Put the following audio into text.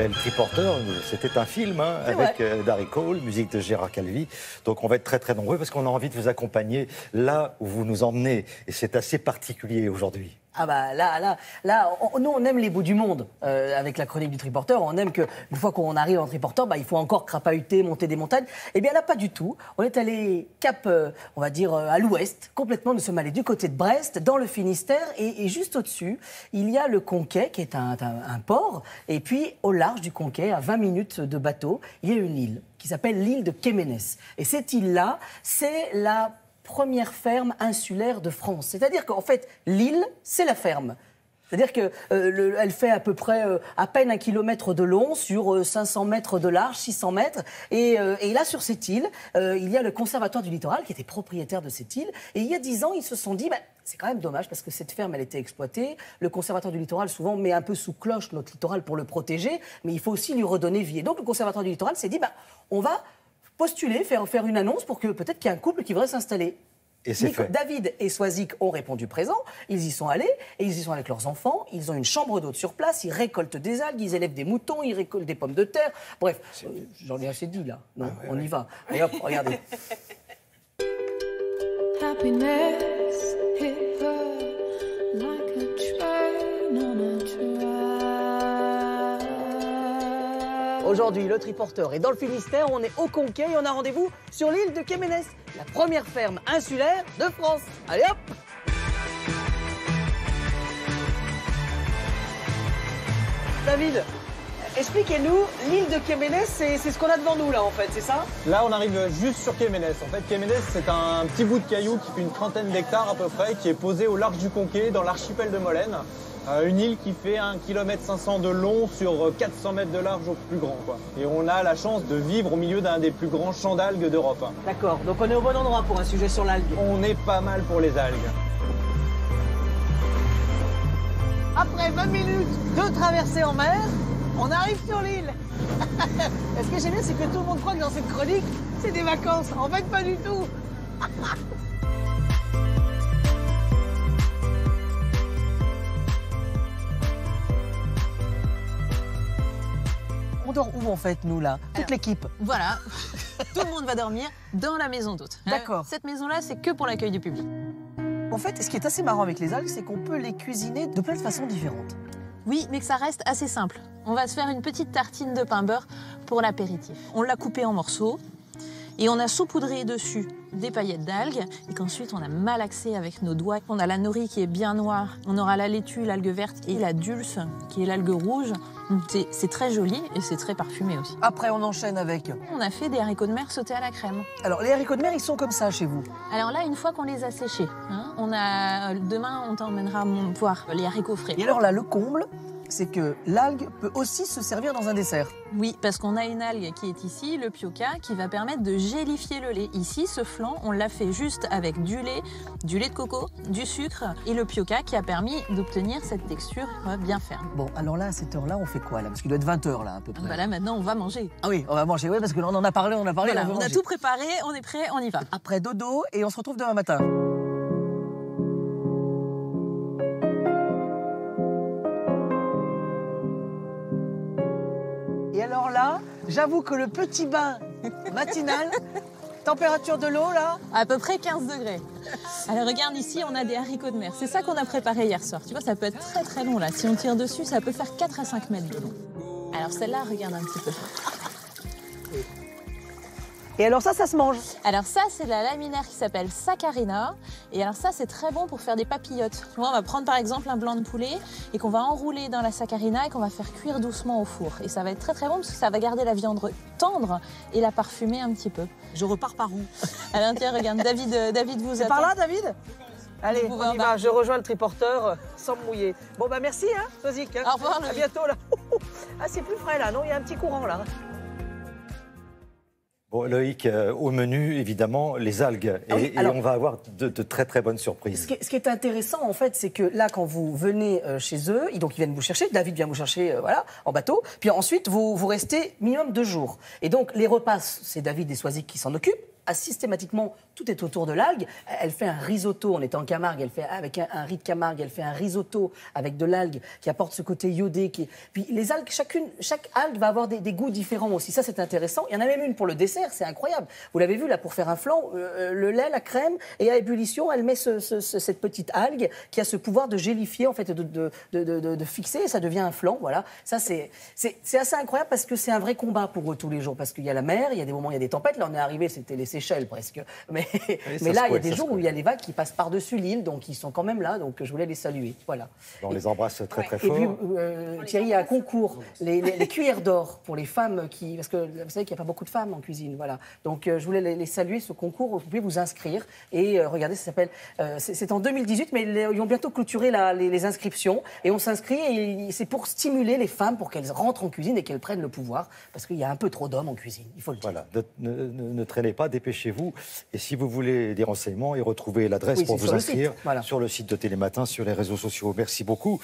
Le Triporteur, c'était un film hein, avec Darry Cole, musique de Gérard Calvi. Donc on va être très très nombreux parce qu'on a envie de vous accompagner là où vous nous emmenez. Et c'est assez particulier aujourd'hui. Ah bah nous on aime les bouts du monde avec la chronique du Triporteur. On aime qu'une fois qu'on arrive en Triporteur, il faut encore crapahuter, monter des montagnes. Eh bien là, pas du tout. On est allé cap, on va dire, à l'ouest, complètement. Nous sommes allés du côté de Brest, dans le Finistère. Et juste au-dessus, il y a le Conquet, qui est un port. Et puis, au large du Conquet, à 20 minutes de bateau, il y a une île qui s'appelle l'île de Quéménès. Et cette île-là, c'est la première ferme insulaire de France. C'est-à-dire qu'en fait, l'île, c'est la ferme. C'est-à-dire qu'elle fait à peu près à peine 1 kilomètre de long sur 500 mètres de large, 600 mètres. Et là, sur cette île, il y a le Conservatoire du Littoral qui était propriétaire de cette île. Et il y a 10 ans, ils se sont dit, c'est quand même dommage parce que cette ferme, elle était exploitée. Le Conservatoire du Littoral, souvent, met un peu sous cloche notre littoral pour le protéger. Mais il faut aussi lui redonner vie. Et donc, le Conservatoire du Littoral s'est dit, on va postuler, faire une annonce pour que peut-être qu'il y ait un couple qui voudrait s'installer. Et c'est fait. David et Soisic ont répondu présent, ils y sont allés, et ils y sont avec leurs enfants, ils ont une chambre d'hôte sur place, ils récoltent des algues, ils élèvent des moutons, ils récoltent des pommes de terre, bref, j'en ai assez dit là, non, on y va. Et hop, regardez. Happiness hit her like a train on a track. Aujourd'hui, le Triporteur est dans le Finistère, on est au Conquet et on a rendez-vous sur l'île de Quéménès, la première ferme insulaire de France. Allez hop! David, expliquez-nous, l'île de Quéménès, c'est ce qu'on a devant nous là en fait, c'est ça? Là on arrive juste sur Quéménès. En fait Quéménès c'est un petit bout de caillou qui fait une trentaine d'hectares à peu près, qui est posé au large du Conquet dans l'archipel de Molène. Une île qui fait 1,5 km de long sur 400 mètres de large au plus grand, quoi. Et on a la chance de vivre au milieu d'un des plus grands champs d'algues d'Europe. D'accord, donc on est au bon endroit pour un sujet sur l'algue. On est pas mal pour les algues. Après 20 minutes de traversée en mer, on arrive sur l'île. Et ce que j'aime bien, c'est que tout le monde croit que dans cette chronique, c'est des vacances. En fait, pas du tout. On dort où en fait, nous là? Toute l'équipe. Voilà, tout le monde va dormir dans la maison d'hôte. D'accord. Cette maison-là, c'est que pour l'accueil du public. En fait, ce qui est assez marrant avec les algues, c'est qu'on peut les cuisiner de plein de façons différentes. Oui, mais que ça reste assez simple. On va se faire une petite tartine de pain beurre pour l'apéritif. On l'a coupé en morceaux et on a saupoudré dessus des paillettes d'algues et qu'ensuite on a malaxé avec nos doigts. On a la nori qui est bien noire, on aura la laitue, l'algue verte et la dulce qui est l'algue rouge. C'est très joli et c'est très parfumé aussi. Après, on enchaîne avec... On a fait des haricots de mer sautés à la crème. Alors, les haricots de mer, ils sont comme ça chez vous? Alors là, une fois qu'on les a séchés, demain on t'emmènera voir les haricots frais. Et alors là, le comble, c'est que l'algue peut aussi se servir dans un dessert. Oui, parce qu'on a une algue qui est ici, le pioca, qui va permettre de gélifier le lait. Ici, ce flan, on l'a fait juste avec du lait de coco, du sucre et le pioca qui a permis d'obtenir cette texture bien ferme. Bon, alors là, à cette heure-là, on fait quoi là? Parce qu'il doit être 20h là, à peu près. Bah là, maintenant, on va manger. Ah oui, on va manger, oui, parce qu'on en a parlé, Voilà, on a tout préparé, on est prêt, on y va. Après dodo, et on se retrouve demain matin. Et alors là, j'avoue que le petit bain matinal, température de l'eau là? À peu près 15 degrés. Alors regarde ici, on a des haricots de mer. C'est ça qu'on a préparé hier soir. Tu vois, ça peut être très très long là. Si on tire dessus, ça peut faire 4 à 5 mètres de long. Alors celle-là, regarde un petit peu. Et alors ça se mange? Alors ça, c'est la laminaire qui s'appelle saccharina. Et alors ça, c'est très bon pour faire des papillotes. Tu vois, on va prendre par exemple un blanc de poulet et qu'on va enrouler dans la saccharina et qu'on va faire cuire doucement au four. Et ça va être très très bon parce que ça va garder la viande tendre et la parfumer un petit peu. Je repars par où? Alors tiens, regarde, David vous attend. Par là, David? Allez, Vous on y va, je rejoins le Triporteur sans me mouiller. Bon, bah merci, hein, Soisic. Au revoir, à bientôt, là. Ah, c'est plus frais, là, non? Il y a un petit courant, là. Bon, Loïc, au menu, évidemment, les algues. Et on va avoir de très très bonnes surprises. Ce qui est intéressant, en fait, c'est que là, quand vous venez chez eux, donc ils viennent vous chercher, David vient vous chercher en bateau, puis ensuite, vous restez minimum 2 jours. Et donc, les repas, c'est David et Soisic qui s'en occupent. systématiquement, tout est autour de l'algue. Elle fait un risotto, on était en Camargue, elle fait avec un riz de Camargue, elle fait un risotto avec de l'algue qui apporte ce côté iodé. Puis les algues, chaque algue va avoir des goûts différents aussi. Ça, c'est intéressant. Il y en a même une pour le dessert, c'est incroyable. Vous l'avez vu là, pour faire un flan, le lait, la crème, et à ébullition, elle met cette petite algue qui a ce pouvoir de gélifier, en fait, de fixer, et ça devient un flan. Voilà. Ça, c'est assez incroyable parce que c'est un vrai combat pour eux tous les jours. Parce qu'il y a la mer, il y a des moments, il y a des tempêtes. Là, on est arrivé, c'était les Seychelles presque. Mais là, il y a des jours où il y a les vagues qui passent par-dessus l'île, donc ils sont quand même là. Donc je voulais les saluer. Voilà. On les embrasse très très Et fort. puis, Thierry, il y a un concours, les cuillères d'or pour les femmes parce que vous savez qu'il n'y a pas beaucoup de femmes en cuisine. Voilà. Donc je voulais les saluer, ce concours. Vous pouvez vous inscrire. Et regardez, ça s'appelle. C'est en 2018, mais ils vont bientôt clôturer les inscriptions. Et on s'inscrit, et c'est pour stimuler les femmes pour qu'elles rentrent en cuisine et qu'elles prennent le pouvoir. Parce qu'il y a un peu trop d'hommes en cuisine, il faut le dire. Voilà, ne traînez pas, dépêchez-vous. Et si vous voulez des renseignements et retrouver l'adresse pour vous inscrire voilà. sur le site de Télématin, sur les réseaux sociaux. Merci beaucoup.